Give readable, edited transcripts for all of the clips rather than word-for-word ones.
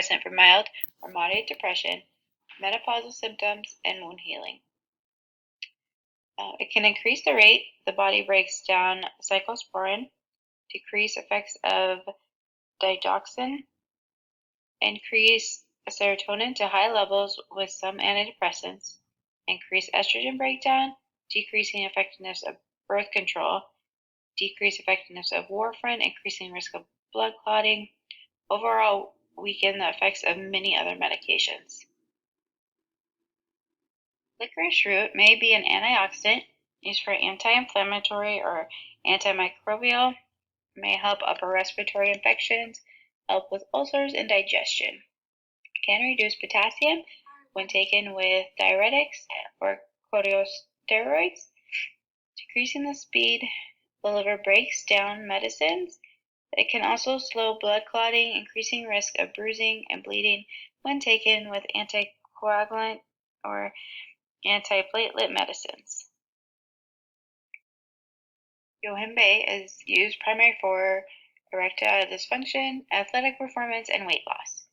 antidepressant for mild or moderate depression, menopausal symptoms, and wound healing. It can increase the rate the body breaks down cyclosporin, decrease effects of digoxin, increase serotonin to high levels with some antidepressants, increase estrogen breakdown, decreasing effectiveness of birth control, decrease effectiveness of warfarin, increasing risk of blood clotting, overall weaken the effects of many other medications. Licorice root may be an antioxidant used for anti-inflammatory or antimicrobial, may help upper respiratory infections, help with ulcers and digestion, can reduce potassium when taken with diuretics or corticosteroids, decreasing the speed the liver breaks down medicines. It can also slow blood clotting, increasing risk of bruising and bleeding when taken with anticoagulant or antiplatelet medicines. Yohimbe is used primarily for erectile dysfunction, athletic performance, and weight loss.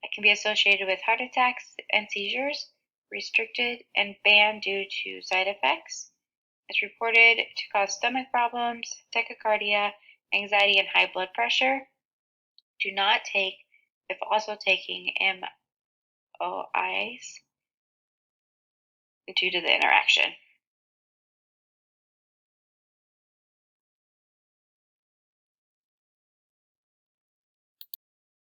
It can be associated with heart attacks and seizures, restricted and banned due to side effects. It's reported to cause stomach problems, tachycardia, anxiety, and high blood pressure. Do not take if also taking MOIs due to the interaction.